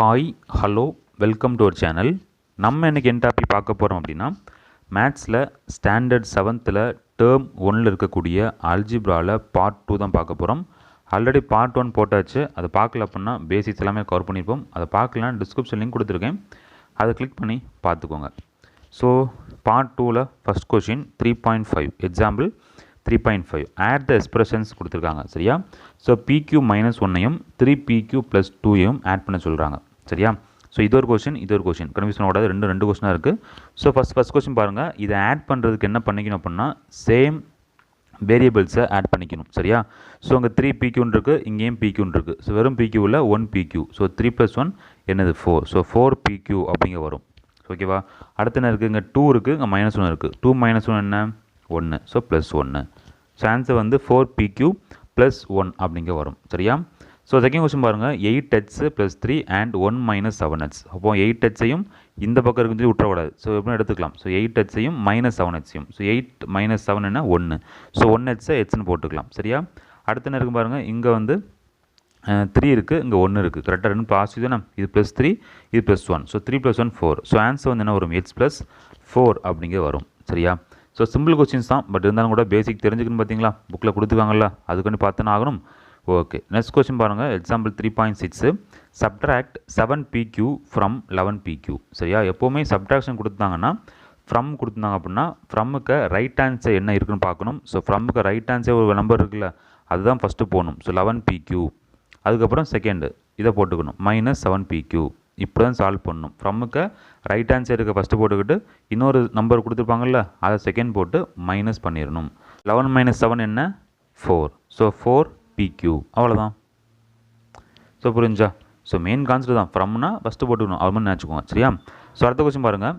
Hi hello welcome to our channel. நம்ம இன்றைக்கி என்ன டாபிக் பார்க்க போகிறோம் அப்படின்னா, மேத்ஸில் ஸ்டாண்டர்ட் 7th டேர்ம் 1 இருக்கக்கூடிய அல்ஜிப்ராவில் பார்ட் 2 தான் பார்க்க போகிறோம். ஆல்ரெடி பார்ட் 1 போட்டாச்சு. அதை பார்க்கல அப்படின்னா பேசிக்ஸ் எல்லாமே கவர் பண்ணியிருப்போம். அதை பார்க்கலாம், டிஸ்கிரிப்ஷன் லிங்க் கொடுத்துருக்கேன், அதை கிளிக் பண்ணி பார்த்துக்கோங்க. ஸோ பார்ட் 2ல் first question 3.5 example 3.5 add the expressions கொடுத்துருக்காங்க. சரியா? ஸோ PQ -1ஐயும் 3PQ + 2ஐயும் ஆட் பண்ண சொல்கிறாங்க. சரியா? ஸோ இது ஒரு கொஷின் கன்ஃபியூஷன் ஓடாது. ரெண்டு கொஷினாக இருக்குது. ஸோ ஃபஸ்ட் கொஷின் பாருங்கள். இதை ஆட் பண்ணுறதுக்கு என்ன பண்ணிக்கணும் அப்படின்னா, சேம் வேரியபிள்ஸை ஆட் பண்ணிக்கணும். சரியா? ஸோ அங்கே 3PQன்னு இருக்குது, இங்கேயும் PQன்னு இருக்குது. ஸோ வெறும் PQவில் 1PQ. ஸோ 3 + 1 என்னது 4. ஸோ 4PQ அப்படிங்க வரும். ஓகேவா? அடுத்து என்ன இருக்குது? இங்கே 2 இருக்குது, இங்கே -1 இருக்குது. 2 - 1 என்ன? 1. ஸோ +1. ஸோ ஆன்சர் வந்து 4PQ + 1 அப்படிங்க வரும். சரியா? ஸோ செகண்ட் கொஸ்டின் பாருங்கள். 8H + 3 and 1 - 7H. அப்போ 8Hஐயும் இந்த பக்கம் இருந்து விட்டுறக்கூடாது. ஸோ எப்படி எடுத்துக்கலாம்? ஸோ 8Hஐயும் -7Hஐயும். ஸோ 8 - 7 என்ன? 1. ஸோ 1H Hன்னு போட்டுக்கலாம். சரியா? அடுத்து என்ன இருக்குது பாருங்கள். இங்கே வந்து 3 இருக்குது, இங்கே 1 இருக்குது. கரெக்டாக ரெண்டு பாசிட்டிவ் தானே? இது +3, இது +1. ஸோ 3 + 1 4. ஸோ ஆன்சர் வந்து என்ன வரும்? H + 4 அப்படிங்க வரும். சரியா? ஸோ சிம்பிள் கொஸ்டின்ஸ் தான், பட் இருந்தாலும் கூட பேசிக் தெரிஞ்சுக்கணும். பார்த்தீங்களா? புக்கில் கொடுத்துருக்காங்கல்ல, அதுக்கு பார்த்துன்னு ஆகணும். ஓகே, நெக்ஸ்ட் கொஸ்டின் பாருங்கள். Example 3.6 subtract 7PQ from 11PQ. சரியா? எப்போவுமே சப்ட்ராக்ஷன் கொடுத்தாங்கன்னா ஃப்ரம் கொடுத்துருந்தாங்க அப்படின்னா ஃப்ரம்முக்கு ரைட் ஆன்சர் என்ன இருக்குன்னு பார்க்கணும். ஸோ ஃப்ரம்முக்கு ரைட் ஆன்சர் ஒரு நம்பர் இருக்குல்ல, அதுதான் ஃபஸ்ட்டு போகணும். ஸோ 11PQ, அதுக்கப்புறம் செகண்டு இதை போட்டுக்கணும் -7PQ. இப்படி தான் சால்வ் பண்ணணும். ஃப்ரம்முக்கு ரைட் ஆன்சர் இருக்க ஃபஸ்ட்டு போட்டுக்கிட்டு இன்னொரு நம்பர் கொடுத்துருப்பாங்கல்ல, அதை செகண்ட் போட்டு மைனஸ் பண்ணிடணும். 11 - 7 என்ன? 4. So 4PQ. அவ்வளோதான். ஸோ புரிஞ்சா? ஸோ மெயின் கான்செப்ட் தான். ஃப்ரம்னா ஃபஸ்ட்டு போட்டுக்கணும், அது மாதிரி நினச்சிக்கோங்க. சரியா? ஸோ அடுத்த கொஸ்டின் பாருங்கள்.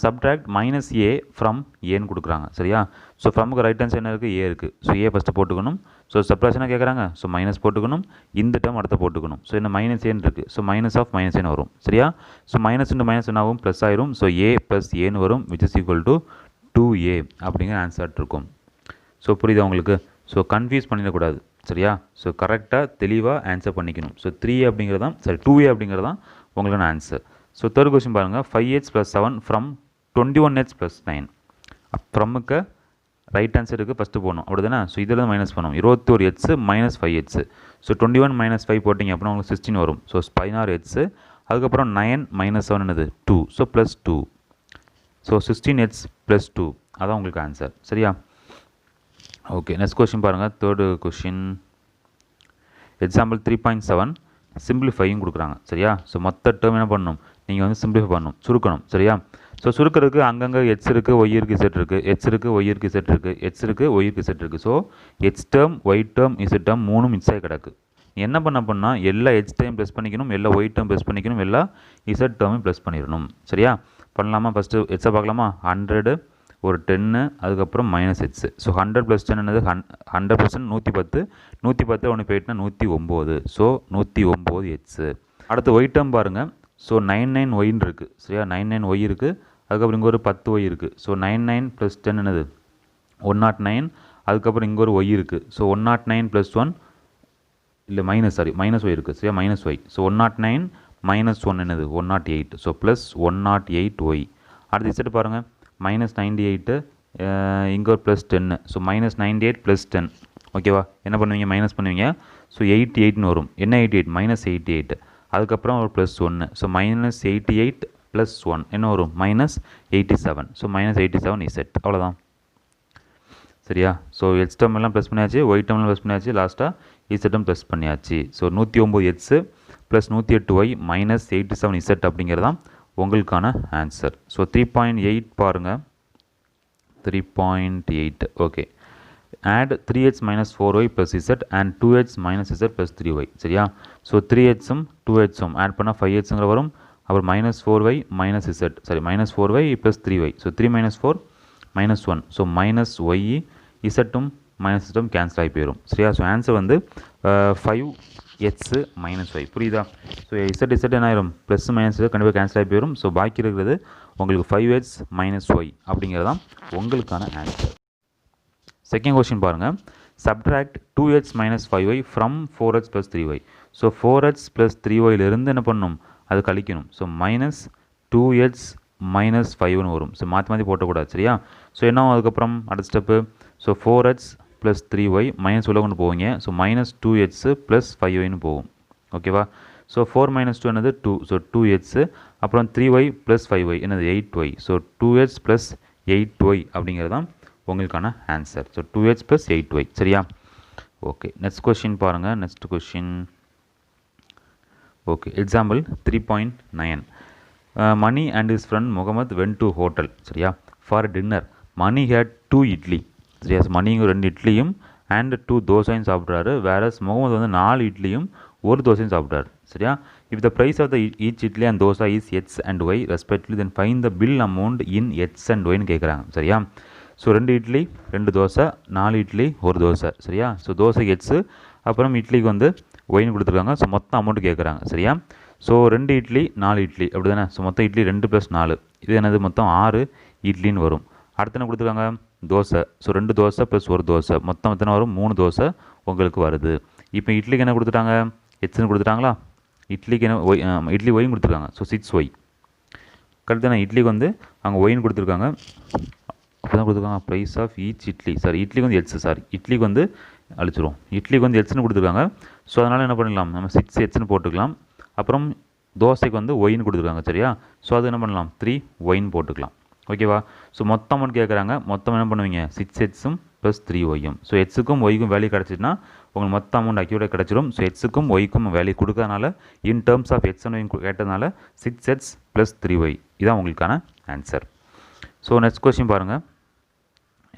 சப்ட்ராக்ட் -A from Aன்னு கொடுக்குறாங்க. சரியா? ஸோ ஃப்ரம்முக்கு ரைட் ஆன்சர் என்ன இருக்குது? A இருக்குது. ஸோ A ஃபஸ்ட்டு போட்டுக்கணும். ஸோ சப்ட்ராக்ஷனாக கேட்குறாங்க. ஸோ மைனஸ் போட்டுக்கணும். இந்த டேர்ம் அடுத்த போட்டுக்கணும். ஸோ என்ன -Aன்னு இருக்குது. ஸோ -N வரும். சரியா? ஸோ -× என்ன ஆகும்? ப்ளஸ் ஆயிரும். ஸோ A + Aன்னு வரும், which is equal to 2A அப்படிங்கிற ஆன்சர் இருக்கும். ஸோ புரியுதா உங்களுக்கு? ஸோ கன்ஃபியூஸ் பண்ணிடக்கூடாது. சரியா? ஸோ கரெக்டாக தெளிவாக ஆன்சர் பண்ணிக்கணும். ஸோ 3A அப்படிங்கிறது தான், சரி 2A அப்படிங்கிறது தான் உங்களுக்கான ஆன்சர். ஸோ தேர்ட் கொஸ்டின் பாருங்கள். 5H + 7 from 21H + 9. ஃப்ரம்முக்கு right answer இருக்குது, ஃபஸ்ட்டு போகணும். அப்படி தானே? ஸோ இதில் மைனஸ் பண்ணணும். 21H - 5H. ஸோ 21 - 5 போட்டிங்க அப்படின்னா உங்களுக்கு 16 வரும். So 16H. அதுக்கப்புறம் 9 - 7 என்னது? 2. ஸோ +2. So 16H + 2. அதான் உங்களுக்கு ஆன்சர். சரியா? ஓகே, நெக்ஸ்ட் கொஸ்டின் பாருங்கள். தேர்டு கொஸ்டின் எக்ஸாம்பிள் 3.7 சிம்பிளிஃபையும் கொடுக்குறாங்க. சரியா? ஸோ மொத்த டேர்ம் என்ன பண்ணணும்? நீங்கள் வந்து சிம்பிளிஃபை பண்ணணும், சுருக்கணும். சரியா? ஸோ சுருக்கிறதுக்கு அங்கங்கே H இருக்குது, Y இருக்குது, Z இருக்குது. H இருக்குது, Y இருக்குது, Z இருக்குது. H இருக்குது, Y இருக்குது, Z இருக்குது. So H term, Y term, Z term மூணும் மிக்ஸ் ஆகி கிடக்கு. நீ என்ன பண்ணால் எல்லா H டேர்ம் ப்ளஸ் பண்ணிக்கணும், எல்லா Y டேர்ம் ப்ளஸ் பண்ணிக்கணும், எல்லா Z டேர்மையும் ப்ளஸ் பண்ணிடணும். சரியா? பண்ணலாமா? ஃபஸ்ட்டு Hஐ பார்க்கலாமா? 100 ஒரு 10, அதுக்கப்புறம் -H. ஸோ 100 + 10 என்னது? 100% 110. 110 ஒன்று போயிட்டுனா 109. So 109H. அடுத்து Y டேர்ம் பாருங்கள். ஸோ 99Yன்னு இருக்குது. சரியா? 99Y இருக்குது. அதுக்கப்புறம் இங்கே ஒரு 10Y இருக்குது. ஸோ 99 + 10 என்னது? 109. அதுக்கப்புறம் இங்கே ஒரு Y இருக்குது. ஸோ 109 + 1 இல்லை -Y இருக்குது. சரியா? -Y. ஸோ 109 - 1 என்னது? 108. So +108Y. அடுத்து Z பாருங்கள். -98, இங்கே ஒரு +10. ஸோ -98 + 10. ஓகேவா? என்ன பண்ணுவீங்க? மைனஸ் பண்ணுவீங்க. ஸோ 88ன்னு வரும். என்ன 88? -88. அதுக்கப்புறம் ஒரு +1. ஸோ -88 + 1 என்ன வரும்? -87. So -87Z. அவ்வளோதான். சரியா? ஸோ H டேர்ம் எல்லாம் ப்ளஸ் பண்ணியாச்சு, Y டேர்ம் ப்ளஸ் பண்ணியாச்சு, லாஸ்ட்டாக Z டேர்ம் ப்ளஸ் பண்ணியாச்சு. ஸோ 109H + 108Y - 87Z அப்படிங்கிறது தான் உங்களுக்கான ஆன்சர். ஸோ 3.8 பாருங்கள். 3.8 okay. Add 3H - 4Y + Z and 2H - Z + 3Y. சரியா? ஸோ 3Hம் 2Hம் ஆட் பண்ணால் 5Hங்கிற வரும். அப்புறம் -4Y - Z, சரி -4Y + 3Y. So 3 - 4 -1. So -Y Zம் -Zம் கேன்சல் ஆகி போயிடும். சரியா? ஸோ ஆன்சர் வந்து 5H - Y. புரியுதா? ஸோ Z என்ன ஆயிரும்? ப்ளஸ் மைனஸ் கண்டிப்பாக கேன்சல் ஆகி போயிடும். ஸோ பாக்கி இருக்கிறது உங்களுக்கு 5H - Y அப்படிங்கிறது தான் உங்களுக்கான ஆன்சர். செகண்ட் கொஸ்டின் பாருங்கள். Subtract 2H - 5Y from 4H + 3Y. So 4H + 3Yலேருந்து என்ன பண்ணணும்? அது கழிக்கணும். ஸோ மைனஸ் 2h மைனஸ் 5ன்னு வரும். ஸோ மாற்றி மாற்றி போட்டக்கூடாது சரியா. ஸோ என்ன அதுக்கப்புறம் அடுத்த step, so 4h plus 3y minus உள்ள கொண்டு போவீங்க. ஸோ மைனஸ் 2h ப்ளஸ் 5yன்னு போகும். ஓகேவா. ஸோ 4 மைனஸ் 2 என்னது 2. ஸோ 2h அப்புறம் 3y ப்ளஸ் 5y என்னது 8y. So 2h plus 8y அப்படிங்கிறது தான் உங்களுக்கான answer. So 2h plus 8y சரியா. ஓகே நெக்ஸ்ட் கொஷின் பாருங்கள். Next question okay example 3.9 Mani and his friend Muhammad went to hotel சரியா for dinner. Mani had 2 idli சரியா. மணிங்க 2 இட்லியும் அண்ட் 2 தோசையும் சாப்பிட்றாரு. வேறஸ் முகமது வந்து 4 இட்லியும் 1 தோசையும் சாப்பிட்றாரு சரியா. If the price of the each idli and dosa is x and y respectively then find the bill amount in x and ஒய்னு கேட்குறாங்க சரியா. ஸோ 2 இட்லி 2 தோசை 4 இட்லி 1 தோசை சரியா. ஸோ தோசைக்கு x அப்புறம் இட்லிக்கு வந்து ஒயின்னு கொடுத்துருக்காங்க. ஸோ மொத்தம் அமௌண்ட்டு கேட்குறாங்க சரியா. ஸோ 2 இட்லி 4 இட்லி அப்படி தானே. ஸோ மொத்தம் இட்லி 2 + 4 இது என்னது மொத்தம் 6 இட்லின்னு வரும். அடுத்து என்ன கொடுத்துருக்காங்க தோசை. ஸோ 2 தோசை ப்ளஸ் 1 தோசை மொத்தம் எத்தனை வரும் 3 தோசை உங்களுக்கு வருது. இப்போ இட்லிக்கு என்ன கொடுத்துட்டாங்க எக்ஸ்ன்னு கொடுத்துட்டாங்களா. இட்லிக்கு என்ன இட்லி ஒய்ன்னு கொடுத்துருக்காங்க. ஸோ 6y கரெக்டு தானே. இட்லிக்கு வந்து அங்கே ஒயின்னு கொடுத்துருக்காங்க. அப்போ தான் கொடுத்துருக்காங்க price of each idli sorry இட்லிக்கு வந்து எக்ஸ் சாரி இட்லிக்கு வந்து அழிச்சிரும். இட்லிக்கு வந்து எக்ஸ்ன்னு கொடுத்துருக்காங்க. ஸோ அதனால் என்ன பண்ணலாம் நம்ம 6xன்னு போட்டுக்கலாம். அப்புறம் தோசைக்கு வந்து ஒயின்னு கொடுத்துருக்காங்க சரியா. ஸோ அது என்ன பண்ணலாம் 3yன்னு போட்டுக்கலாம். ஓகேவா. ஸோ மொத்தம் அமௌண்ட் கேட்குறாங்க. மொத்தம் என்ன பண்ணுவீங்க 6xம் ப்ளஸ் 3yம். ஸோ எக்ஸுக்கும் ஒய்க்கும் வேல்யூ கிடச்சிதுன்னா உங்களுக்கு மொத்த அமௌண்ட் அக்யூரேட் கிடச்சிடும். ஸோ எக்ஸுக்கும் ஒய்க்கும் வேல்யூ கொடுக்கறதுனால in terms of x and y கேட்டதுனால 6x ப்ளஸ் 3y இதான் உங்களுக்கான ஆன்சர். ஸோ நெக்ஸ்ட் கொஸ்டின் பாருங்கள்.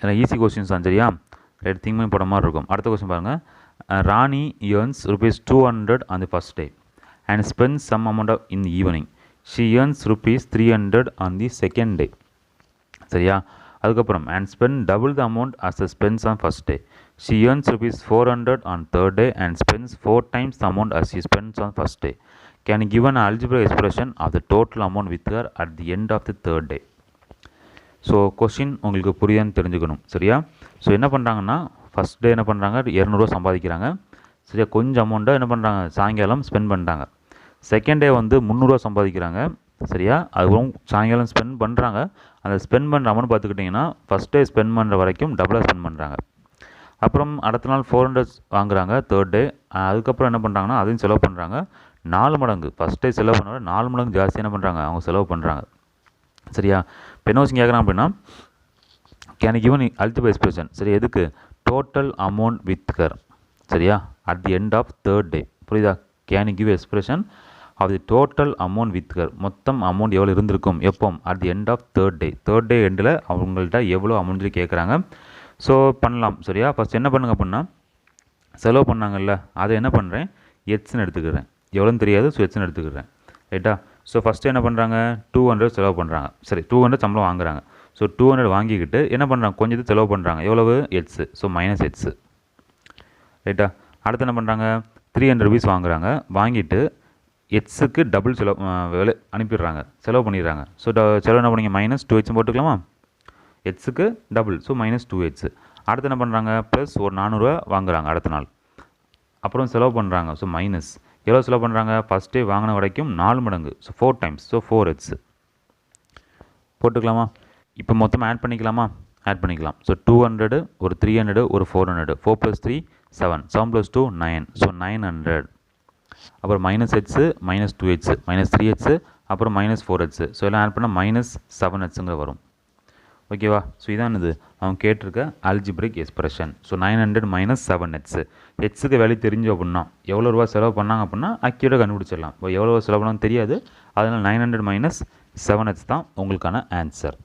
எல்லாம் ஈஸி கொஸ்டின்ஸ் தான் சரியா. ரைட் திங்க் போட மாதிரி இருக்கும். அடுத்த கொஸ்டின் பாருங்கள். ராணி earns ₹200 on the first day and spends some amount of in the evening. She earns ₹300 on the second day சரியா. அதுக்கப்புறம் and spend double the amount as the spends on first day. She earns ₹400 on third day and spends 4 times the amount as she spends on first day. Can you give an algebraic expression of the total amount with her at the end of the third day? So question உங்களுக்கு புரியுதான்னு தெரிஞ்சுக்கணும் சரியா. So என்ன பண்ணுறாங்கன்னா first day என்ன பண்ணுறாங்க 200 சம்பாதிக்கிறாங்க சரியா. கொஞ்சம் அமௌண்ட்டை என்ன பண்ணுறாங்க சாயங்காலம் ஸ்பெண்ட் பண்ணுறாங்க. செகண்ட் டே வந்து 300 சம்பாதிக்கிறாங்க சரியா. அதுவும் சாயங்காலம் ஸ்பெண்ட் பண்ணுறாங்க. அந்த ஸ்பெண்ட் பண்ணுற அமௌண்ட் பார்த்துக்கிட்டிங்கன்னா ஃபஸ்ட் டே ஸ்பெண்ட் பண்ணுற வரைக்கும் டபுளாக ஸ்பெண்ட் பண்ணுறாங்க. அப்புறம் அடுத்த நாள் 400 வாங்குறாங்க தேர்ட் டே. அதுக்கப்புறம் என்ன பண்ணுறாங்கன்னா அதையும் செலவு பண்ணுறாங்க 4 மடங்கு. ஃபஸ்ட் டே செலவு பண்ண 4 மடங்கு ஜாஸ்தி என்ன பண்ணுறாங்க அவங்க செலவு பண்ணுறாங்க சரியா. இப்போ என்ன விஷயம் கேட்குறாங்க அப்படின்னா கேன் கிவன் அல்ஜிப்ரா எக்ஸ்பிரஷன் சரி எதுக்கு டோட்டல் அமௌண்ட் வித் ஹர் சரியா at the end of third day புரியுதா. Can give expression of the total amount with her மொத்தம் அமௌண்ட் எவ்வளோ இருந்திருக்கும் எப்போ at the end of third day எண்டில் அவங்கள்ட்ட எவ்வளோ அமௌண்ட் கேட்குறாங்க. ஸோ பண்ணலாம் சரியா. ஃபஸ்ட் என்ன பண்ணுங்க அப்படின்னா செலவு பண்ணாங்கல்ல அதை என்ன பண்ணுறேன் எக்ஸ்ன்னு எடுத்துக்கிறேன். எவ்வளோன்னு தெரியாது. ஸோ எக்ஸ்ன்னு எடுத்துக்கிறேன் ரைட்டா. ஸோ ஃபஸ்ட்டு என்ன பண்ணுறாங்க 200 செலவு பண்ணுறாங்க சரி 200 சம்பளம் வாங்குறாங்க. ஸோ 200 வாங்கிக்கிட்டு என்ன பண்ணுறாங்க கொஞ்சம் செலவு பண்ணுறாங்க எவ்வளவு எக்ஸு. ஸோ மைனஸ் எக்ஸு ரைட்டா. அடுத்து என்ன பண்ணுறாங்க ₹300 வாங்குறாங்க. வாங்கிட்டு எக்ஸுக்கு டபுள் செலவு அனுப்பிடுறாங்க செலவு பண்ணிடுறாங்க. ஸோ செலவு என்ன பண்ணிங்க மைனஸ் 2h போட்டுக்கலாமா. எக்ஸுக்கு டபுள் ஸோ மைனஸ் 2h. அடுத்து என்ன பண்ணுறாங்க ப்ளஸ் ஒரு ₹400 வாங்குறாங்க அடுத்த நாள். அப்புறம் செலவு பண்ணுறாங்க. ஸோ மைனஸ் எவ்வளோ செலவு பண்ணுறாங்க ஃபஸ்ட் டே வாங்கின வரைக்கும் 4 மடங்கு. ஸோ 4 டைம்ஸ் ஸோ 4h போட்டுக்கலாமா. இப்போ மொத்தம் ஆட் பண்ணிக்கலாமா ஆட் பண்ணிக்கலாம். ஸோ 200 ஒரு 300 ஒரு 400 4 + 3 7 7 + 2 9 ஸோ 900. அப்புறம் minus ஹெச்ஸு minus 2h minus 3h அப்புறம் மைனஸ் 4h. ஸோ எல்லாம் ஆட் பண்ணால் மைனஸ் 7hங்கிற வரும். ஓகேவா. ஸோ இதான் இது அவங்க கேட்டிருக்க algebraic expression. So 900 minus 7h ஹெச்சுக்கு வேல்யூ தெரிஞ்சு அப்படின்னா எவ்வளோ ரூபா செலவு பண்ணாங்க அப்படின்னா அக்யூரேட்டாக கண்டுபிடிச்சிடலாம். இப்போ எவ்வளோ செலவு பண்ணாலும் தெரியாது. அதனால் 900 மைனஸ் 7h தான் உங்களுக்கான ஆன்சர்.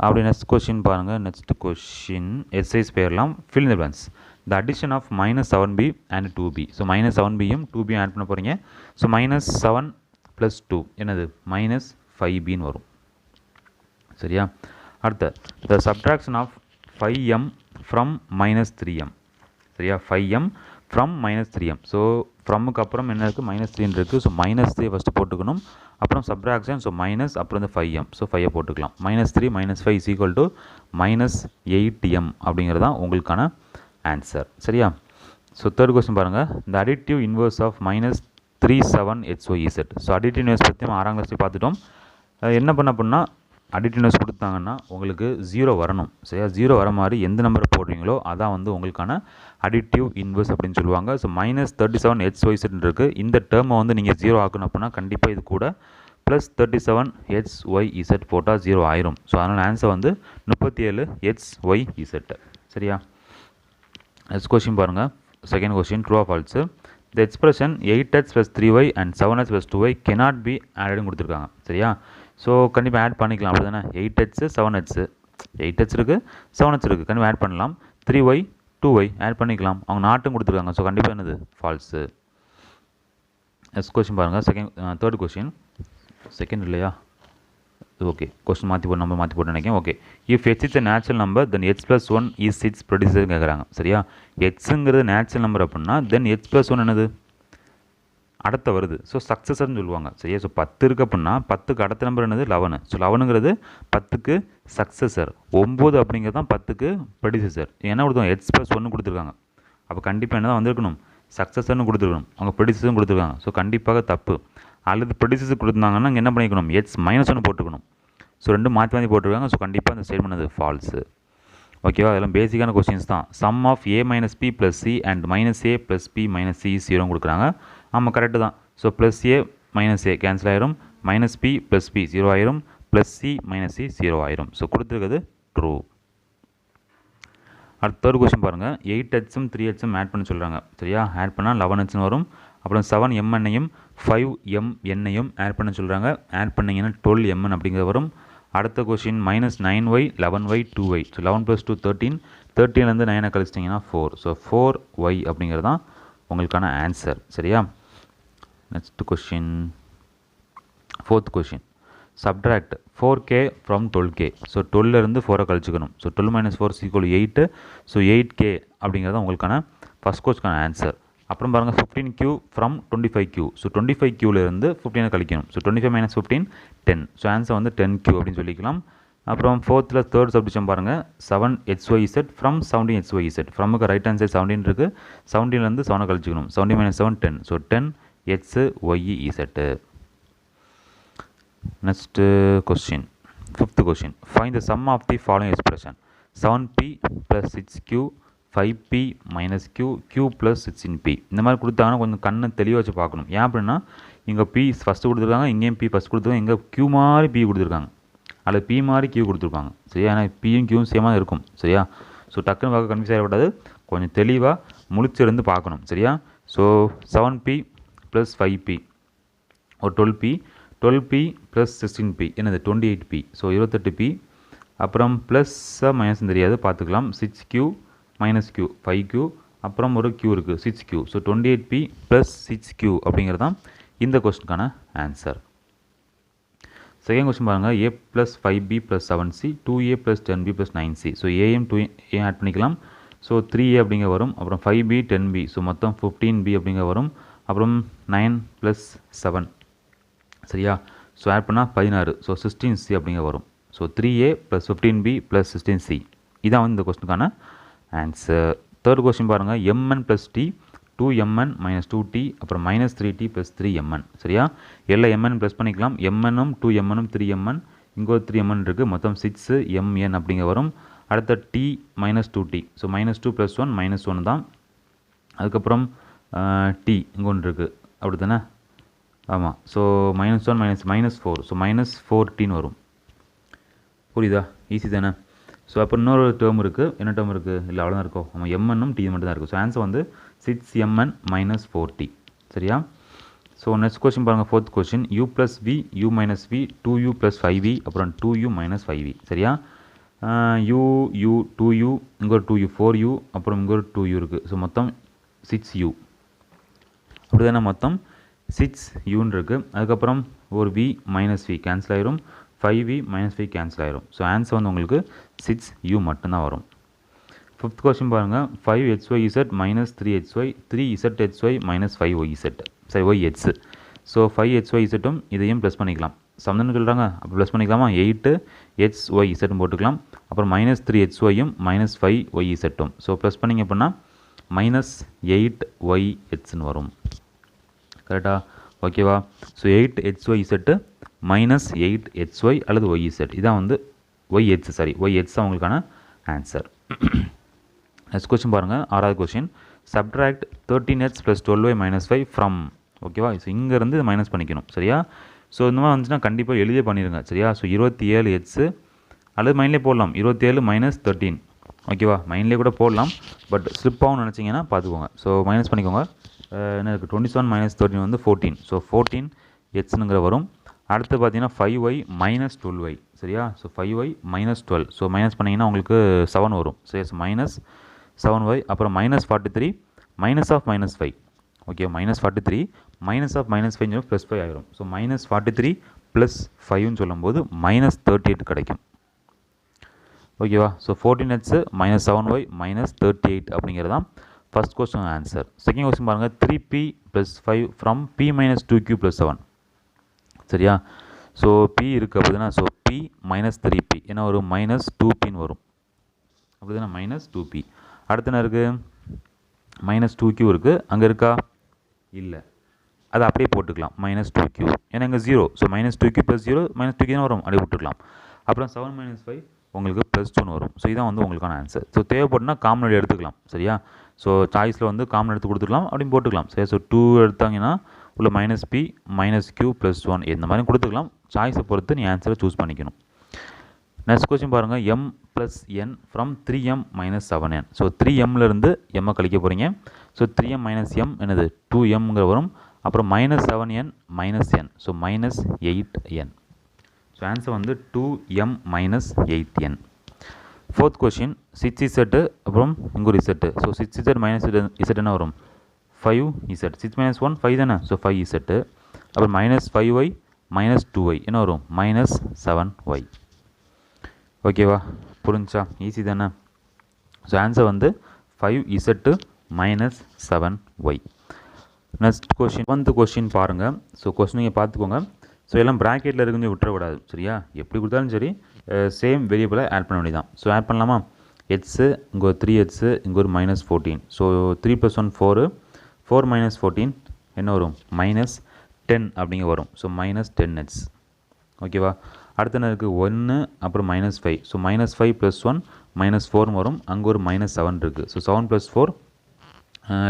அப்படி நெக்ஸ்ட் கொஷின் பாருங்கள். நெக்ஸ்ட் கொஷின் எஸ்ஐஸ் பேர்லாம் fill in the blanks. The addition of minus 7b and 2b. So minus 7bயும் 2bயும் ஆட் பண்ண போகிறீங்க. ஸோ மைனஸ் 7 + 2 என்னது மைனஸ் 5bன்னு வரும் சரியா. அடுத்த the subtraction of 5m from minus 3m சரியா. 5m from minus 3m. So ஃப்ரம்முக்கு அப்புறம் என்ன இருக்குது -3 இருக்குது. ஸோ -3 ஃபஸ்ட்டு போட்டுக்கணும். அப்புறம் சப்ட்ராக்ஷன் ஸோ மைனஸ் அப்புறம் இந்த 5m ஸோ 5 போட்டுக்கலாம். -3 - 5 = -8m அப்படிங்கிறது தான் உங்களுக்கான ஆன்சர் சரியா. ஸோ தேர்ட் கொஸ்டின் பாருங்கள். The additive inverse of 37HYZ. So additiveness பற்றி நம்ம 6ஆம் கிளாஸ்லேயே பார்த்துட்டோம். என்ன பண்ண அப்படின்னா அடிட்டிவ்னஸ் கொடுத்தாங்கன்னா உங்களுக்கு 0 வரணும். சரியா, 0 வர மாதிரி எந்த நம்பரை போடுறீங்களோ அதான் வந்து உங்களுக்கான அடிட்டிவ் இன்வெர்ஸ் அப்படின்னு சொல்லுவாங்க. ஸோ -37HYZ இருக்குது. இந்த டேர்மை வந்து நீங்கள் 0 ஆக்கணும் அப்படின்னா கண்டிப்பாக இது கூட +37HYZ போட்டால் 0 ஆயிரும். ஸோ அதனால் ஆன்சர் வந்து 37HYZ. சரியா, நெக்ஸ்ட் கொஸ்டின் பாருங்கள். Second question, true R falls. The expression 8x plus 3y and 7x plus 2y cannot be added கொடுத்துருக்காங்க. சரியா, ஸோ கண்டிப்பாக ஆட் பண்ணிக்கலாம். அப்படி தானே, 8x 7x 8x இருக்குது, 7x இருக்குது, கண்டிப்பாக ஆட் பண்ணலாம். 3y 2y ஆட் பண்ணிக்கலாம். அவங்க நாட்டும் கொடுத்துருக்காங்க. ஸோ கண்டிப்பாக என்னது, ஃபால்ஸு. நெக்ஸ்ட் கொஸ்டின் பாருங்கள். தேர்ட் கொஸ்டின், செகண்ட் இல்லையா, ஓகே, கொஸ்டின் நம்பர் மாற்றி போட்டு நினைக்கிறேன். Okay, if h is a natural number then h + 1 is it's producer கேட்குறாங்க. சரியா, ஹெச்ங்கிறது நேச்சுரல் நம்பர் அப்படின்னா தென் h + 1 என்னது, அடுத்த வருது. ஸோ சக்ஸஸர்னு சொல்லுவாங்க. சரியா, ஸோ 10 இருக்குது அப்படின்னா 10க்கு அடுத்த நம்பர் என்னது, 11. ஸோ 11ங்கிறது 10க்கு சக்ஸஸர், 9 அப்படிங்கிறது தான் 10க்கு ப்ரொடியூசர். என்ன கொடுத்தாங்க, h + 1 கொடுத்துருக்காங்க. அப்போ கண்டிப்பாக என்ன தான் வந்திருக்கணும், சக்ஸஸர்னு கொடுத்துருக்கணும். அவங்க ப்ரொடியூசரும் கொடுத்துருக்காங்க. ஸோ கண்டிப்பாக தப்பு. அல்லது ப்ரொடியூசர் கொடுத்துருந்தாங்கன்னா இங்கே என்ன பண்ணிக்கணும், h - 1 போட்டுக்கணும். ஸோ ரெண்டும் மாற்றி போட்டிருக்காங்க. ஸோ கண்டிப்பாக அந்த ஸ்டேட்மெண்ட் அது ஃபால்ஸு. ஓகேவா, அதெல்லாம் பேசிக்கான கொஸ்டின்ஸ் தான். Sum of a - p + c and -a + p - c 0 கொடுக்குறாங்க. ஆமாம், கரெக்டு தான். ஸோ +a - a கேன்சல் ஆயிரும், -p + p 0 ஆயிரும், +c - c 0 ஆயிரும். ஸோ கொடுத்துருக்கிறது ட்ரூ. அடுத்த தேர்ட் கொஸ்டின் பாருங்கள். 8h 3h ஆட் பண்ண சொல்கிறாங்க. சரியா, ஆட் பண்ணால் 11h வரும். அப்புறம் 7mn 5mn ஆட் பண்ண சொல்கிறாங்க. ஆட் பண்ணிங்கன்னா 12mn அப்படிங்கிறது வரும். அடுத்த question -9y 11y 2y. So 11 + 2 13, 13லேருந்து 9 கழிச்சிட்டிங்கன்னா 4. ஸோ 4y அப்படிங்கிறது தான் உங்களுக்கான ஆன்சர். சரியா, next question, fourth question, subtract 4k from 12k. So 12லேருந்து 4 கழிச்சுக்கணும். ஸோ 12 - 4 = 8. ஸோ 8k அப்படிங்கிறது தான் உங்களுக்கான ஃபஸ்ட் கொஸ்டினுக்கான ஆன்சர். அப்புறம் பாருங்கள், 15q ஃப்ரம் 25q. ஸோ 25qலேருந்து 15 கழிக்கணும். ஸோ 25 - 15 10. ஸோ ஆன்சர் வந்து 10q அப்படின்னு சொல்லிக்கலாம். அப்புறம் ஃபோர்த்தில் தேர்ட் சப்டிஷன் பாருங்கள். 7HYZ from 17HYZ. ஃப்ரமுக்கு ரைட் ஹேண்ட் சைட் 17 இருக்குது. 17லேருந்து 7 கழிச்சிக்கணும். 17 - 7 10. So 10HYZ. Next question, fifth question, find the sum of the following expression. 7p + 6q 5p - q q + 16p. இந்த மாதிரி கொடுத்தாங்கன்னா கொஞ்சம் கண்ணை தெளிவாக வச்சு பார்க்கணும். ஏன் அப்படின்னா இங்கே p ஃபஸ்ட்டு கொடுத்துருக்காங்க, இங்கேயும் p ஃபஸ்ட் கொடுத்துருக்காங்க, இங்கே q மாதிரி p கொடுத்துருக்காங்க, அல்லது p மாதிரி q கொடுத்துருப்பாங்க. சரியா, ஏன்னா pயும் qயும் சேமாக இருக்கும். சரியா, ஸோ டக்குன்னு பார்க்க கன்ஃபியூஸ் ஆகிடக்கூடாது, கொஞ்சம் தெளிவாக முழிச்சிருந்து பார்க்கணும். சரியா, ஸோ 7p + 5p ஒரு 12p, 12p + 16p என்னது 28p. So 28p. அப்புறம் ப்ளஸ் மைனஸ் தெரியாது, பார்த்துக்கலாம். 6q - q 5q, அப்புறம் ஒரு q இருக்குது 6q. ஸோ 28p + 6q அப்படிங்கிறது தான் இந்த கொஸ்டினுக்கான ஆன்சர். செகண்ட் கொஸ்டின் பாருங்கள். a + 5b + 7c 2a + 10b + 9c. So ஏஎம் 2a ஆட் பண்ணிக்கலாம். ஸோ 3a அப்படிங்க வரும். அப்புறம் 5b 10b. ஸோ மொத்தம் 15b அப்படிங்க வரும். அப்புறம் 9 + 7. சரியா, ஸோ ஆட் பண்ணால் 16. ஸோ 16c அப்படிங்க வரும். So 3a + 15b + 16c. இதான் வந்து இந்த கொஸ்டினுக்கான ஆன்சர். தேர்ட் கொஸ்டின் பாருங்கள். mn + t 2mn - 2t, அப்புறம் -3t + 3mn. சரியா, எல்லா mn ப்ளஸ் பண்ணிக்கலாம். mnனும் 2mnனும் 3mn, இங்கே ஒரு 3mn இருக்குது. மொத்தம் 6mn அப்படிங்க வரும். அடுத்த t - 2t. ஸோ -2 + 1 -1 தான். அதுக்கப்புறம் t இங்கே ஒன்று இருக்குது, அப்படி தானே? ஆமாம். ஸோ -1 - -4. ஸோ -4tன்னு வரும். புரியுதா, ஈஸி தானே? ஸோ அப்போ இன்னொரு டேர்ம் இருக்குது. என்ன டேர்ம் இருக்குது? இல்லை, அவ்வளோதான் இருக்கும். நம்ம mnனும் t மட்டும் தான் இருக்குது. ஸோ ஆன்சர் வந்து 6mn - 4t. சரியா, ஸோ நெக்ஸ்ட் கொஸ்டின் பாருங்கள். Fourth question, u + v u - v 2u + 5v, அப்புறம் 2u - 5v. சரியா, u 2u, இங்கே ஒரு 2u 4u, அப்புறம் இங்கே ஒரு 2u இருக்குது. ஸோ மொத்தம் 6u. அப்படி தானே, மொத்தம் 6uன்னு இருக்குது. அதுக்கப்புறம் ஒரு v - v கேன்சல் ஆயிரும், 5v - v கேன்சல் ஆயிரும். ஸோ ஆன்சர் வந்து உங்களுக்கு 6u மட்டும்தான் வரும். ஃபிஃப்த் கொஸ்டின் பாருங்கள். 5HYZ - 3HY 3ZHY - 5YZ. சரி, YH. ஸோ 5HYZம் இதையும் ப்ளஸ் பண்ணிக்கலாம். சம்னு சொல்கிறாங்க, அப்போ ப்ளஸ் பண்ணிக்கலாமா? 8HYZ போட்டுக்கலாம். அப்புறம் -3HYயும் -5YZம். ஸோ ப்ளஸ் பண்ணிங்க அப்படின்னா -8YHன்னு வரும். கரெக்டாக? ஓகேவா? ஸோ 8xyz மைனஸ் 8xy அல்லது yz இதான் வந்து yx தான் உங்களுக்கான ஆன்சர். நெக்ஸ்ட் கொஸ்டின் பாருங்கள், 6வது question. Subtract 13x + 12y - 5 from. ஓகேவா? ஸோ இங்கேருந்து மைனஸ் பண்ணிக்கணும், சரியா? ஸோ இந்த மாதிரி வந்துச்சுன்னா கண்டிப்பாக எளிதே பண்ணிடுங்க, சரியா? ஸோ 27x அல்லது மைண்ட்லேயே போடலாம், 27 - 13. ஓகேவா? மைண்ட்லேயே கூட போடலாம், பட் ஸ்லிப் ஆகும்னு நினச்சிங்கன்னா பார்த்துக்கோங்க. ஸோ மைனஸ் பண்ணிக்கோங்க. என்ன இருக்குது, 27 - 13 வந்து 14. ஸோ 14xங்கிற வரும். அடுத்து பார்த்தீங்கன்னா 5y - 12y, சரியா? So 5y - 12. ஸோ மைனஸ் பண்ணிங்கன்னா உங்களுக்கு 7 வரும், சரி? ஸோ -7y அப்புறம் -43 -5. ஓகே, -43 -5 +5 ஆகிரும். ஸோ -43 + 5ன்னு சொல்லும்போது -38 கிடைக்கும். ஓகேவா? ஸோ 14x -7y -38 அப்படிங்கிறது தான் first question answer. Second question பாருங்கள், 3p + 5 ஃப்ரம் p - 2q + 7. சரியா? ஸோ p இருக்குது அப்படின்னா, ஸோ p - 3p ஏன்னா ஒரு -2pன்னு வரும், அப்படி தானே? -2p. அடுத்து என்ன இருக்குது, -2q இருக்குது, அங்கே இருக்கா? இல்லை, அதை அப்படியே போட்டுக்கலாம், -2q ஏன்னா இங்கே 0. ஸோ -2q + 0 -2q தான் வரும், அப்படியே விட்டுக்கலாம். அப்புறம் 7 - 5 உங்களுக்கு +2ன்னு வரும். ஸோ இதான் வந்து உங்களுக்கான ஆன்சர். ஸோ தேவைப்படுனா காமன் எடுத்துக்கலாம், சரியா? ஸோ சாய்ஸில் வந்து காமன் எடுத்து கொடுத்துக்கலாம், அப்படின்னு போட்டுக்கலாம், சரியா? ஸோ 2 எடுத்தாங்கன்னா உள்ள -p -q + 1 இந்த மாதிரி கொடுத்துக்கலாம். சாய்ஸை பொறுத்து நீ ஆன்சரை சூஸ் பண்ணிக்கணும். நெக்ஸ்ட் கொஸ்டின் பாருங்கள், m + n from 3m - 7n. So 3mலேருந்து m கழிக்க போகிறீங்க. ஸோ 3m - m என்னது, 2mங்கிற வரும். அப்புறம் -7n - n, so -8n. So answer வந்து 2m - 8n. Fourth question, 6z அப்புறம் இங்கே ஒரு z. ஸோ 6z - z என்ன வரும், 5z. 6 - 1 5 தானே? So 5z. அப்புறம் -5y -2y என்ன வரும், -7y. ஓகேவா? புரிஞ்சா? ஈஸி தானே? ஸோ ஆன்சர் வந்து 5z - 7y. Next question, 7th question பாருங்கள். ஸோ கொஸ்டின் நீங்கள் பார்த்துக்கோங்க. ஸோ எல்லாம் ப்ராக்கெட்டில் இருக்குன்னு விட்டுறக்கூடாது, சரியா? எப்படி கொடுத்தாலும் சரி சேம் வேரியபிளை ஆட் பண்ண வேண்டியதான். ஸோ ஆட் பண்ணலாமா? ஹெட்ஸு இங்கே ஒரு 3h, இங்கே ஒரு -14. ஸோ 3 + 1 4, 4 - 14 என்ன வரும், -10 அப்படிங்க வரும். So -10h. ஓகேவா? அடுத்து என்ன இருக்குது, 1 அப்புறம் -5. ஸோ -5 + 1 -4 வரும். அங்கே ஒரு -7 இருக்குது. ஸோ 7 + 4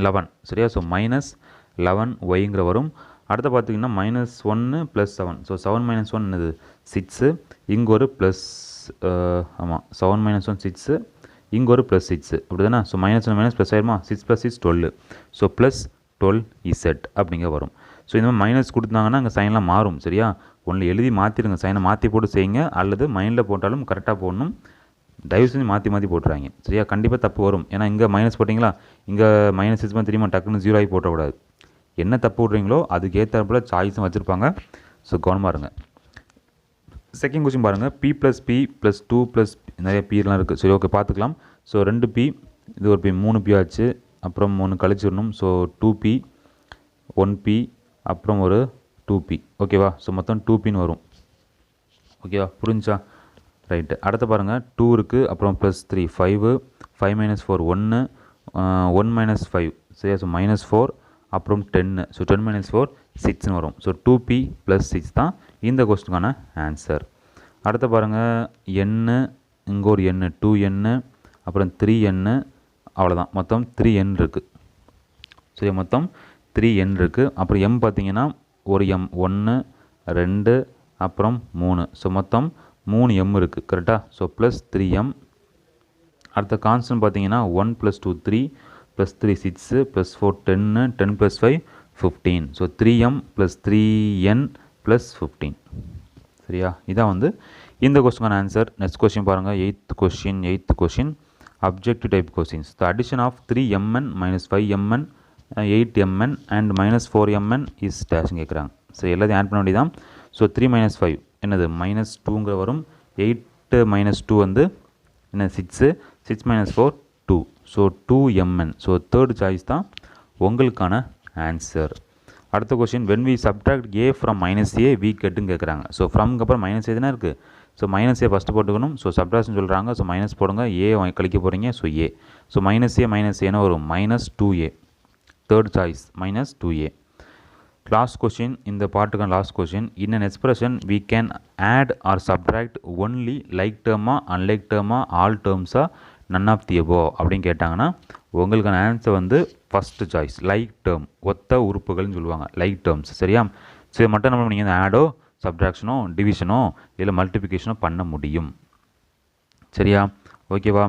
11, சரியா? ஸோ -11yங்கிற வரும். அடுத்து பார்த்தீங்கன்னா -1 + 7. ஸோ 7 - 1 என்னது, 6. இங்கே ஒரு ப்ளஸ், ஆமாம் 7 - 1 6, இங்கே ஒரு +6 அப்படி தானே? ஸோ -1 ப்ளஸ் ஆயிருமா, 6 + 6 12. ஸோ +12z அப்படிங்க வரும். ஸோ இந்த மாதிரி மைனஸ் கொடுத்தாங்கன்னா அங்கே சைன்லாம் மாறும், சரியா? ஒன்றில் எழுதி மாற்றிடுங்க, சைனை மாற்றி போட்டு செய்யுங்க, அல்லது மைண்டில் போட்டாலும் கரெக்டாக போடணும். தயவு செஞ்சு மாற்றி போட்டுறாங்க, சரியா? கண்டிப்பாக தப்பு வரும். ஏன்னா இங்கே மைனஸ் போட்டிங்களா, இங்கே -6 தெரியுமா, டக்குன்னு 0 ஆகி போட்டக்கூடாது. என்ன தப்பு விட்றீங்களோ அதுக்கு ஏற்றாப்புல சாய்ஸும் வச்சுருப்பாங்க. ஸோ கவனமாக இருங்க. செகண்ட் கொஸ்டின் பாருங்கள், p + p + 2 + நிறைய pலாம் இருக்குது, சரி? ஓகே, பார்த்துக்கலாம். ஸோ 2p, இது ஒரு p, 3p ஆச்சு. அப்புறம் 1 கழிச்சிடணும். ஸோ 2p, 1p அப்புறம் ஒரு 2p. ஓகேவா? ஸோ மொத்தம் 2pன்னு வரும். ஓகேவா? புரிஞ்சா? ரைட்டு. அடுத்து பாருங்கள், 2 இருக்குது, அப்புறம் +3 5, 5 - 4 1, 1 - 5, சரியா? ஸோ -4 அப்புறம் 10. ஸோ 10 - 4 6ன்னு வரும். ஸோ 2p + 6 தான் இந்த கொஸ்டினுக்கான ஆன்சர். அடுத்து பாருங்கள், n, இங்கே ஒரு n, 2n அப்புறம் 3n, அவ்வளோதான். மொத்தம் 3n இருக்குது, சரி? மொத்தம் 3n இருக்குது. அப்புறம் m பார்த்தீங்கன்னா ஒரு m, 1 2 அப்புறம் 3. ஸோ மொத்தம் 3m இருக்குது, கரெக்டாக? So +3m. அடுத்த கான்ஸ்டன்ட் பார்த்தீங்கன்னா 1 + 2 3 + 3 6 + 4 10, 10 + 5 15. ஸோ 3m + 3n + 15, சரியா? இதான் வந்து இந்த கொஸ்டினுக்கான ஆன்சர். நெக்ஸ்ட் கொஸ்டின் பாருங்கள், 8th question objective type questions. The addition of 3mn - 5mn 8mn and -4mn is டேஷ்னு கேட்குறாங்க. சரி, எல்லாத்தையும் ஆட் பண்ண வேண்டியதான். ஸோ 3 - 5 என்னது, -2ங்கிற வரும். 8 - 2 வந்து என்ன, 6, 6 - 4 2. So 2mn. So third choice தான் உங்களுக்கான ஆன்சர். அடுத்த question, when we subtract a from -a we getன்னு கேட்குறாங்க. ஸோ ஃப்ரம்க்கு அப்புறம் -a தானே இருக்குது. ஸோ -a ஃபஸ்ட்டு போட்டுக்கணும். ஸோ சப்ட்ராக்ஷன் சொல்கிறாங்க. ஸோ மைனஸ் போடுங்க, ஏ கழிக்க போகிறீங்க. So A. ஸோ -a என்ன வரும், -2a. Third choice -2a. Last question, இந்த பார்ட்டுக்கான last question. In an expression we can add or subtract only like டேர்மா அன்லைக் டேர்மா ஆல் டேர்ம்ஸா நன் ஆஃப் தி எபோ அப்படின்னு கேட்டாங்கன்னா உங்களுக்கான ஆன்சர் வந்து ஃபஸ்ட்டு சாய்ஸ் லைக் டேர்ம், ஒத்த உறுப்புகள்னு சொல்லுவாங்க லைக் டேர்ம்ஸ். சரியா? ஸோ இது மட்டும் நம்ம நீங்கள் ஆடோ சப்ட்ராக்ஷனோ டிவிஷனோ இல்லை மல்டிப்ளிகேஷனோ பண்ண முடியும். சரியா? ஓகேவா?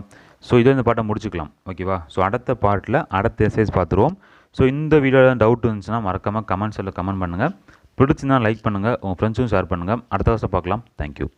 ஸோ இதோ இந்த பாட்டை முடிச்சுக்கலாம். ஓகேவா? ஸோ அடுத்த பார்ட்டில் அடுத்த எக்ஸசைஸ் பார்த்துருவோம். ஸோ இந்த வீடியோவில் டவுட் இருந்துச்சுன்னா மறக்காமல் கமெண்ட்ஸில் கமெண்ட் பண்ணுங்கள். பிடிச்சிருந்தா லைக் பண்ணுங்கள், உங்கள் ஃப்ரெண்ட்ஸும் ஷேர் பண்ணுங்கள். அடுத்த வருஷம் பார்க்கலாம். தேங்க்யூ.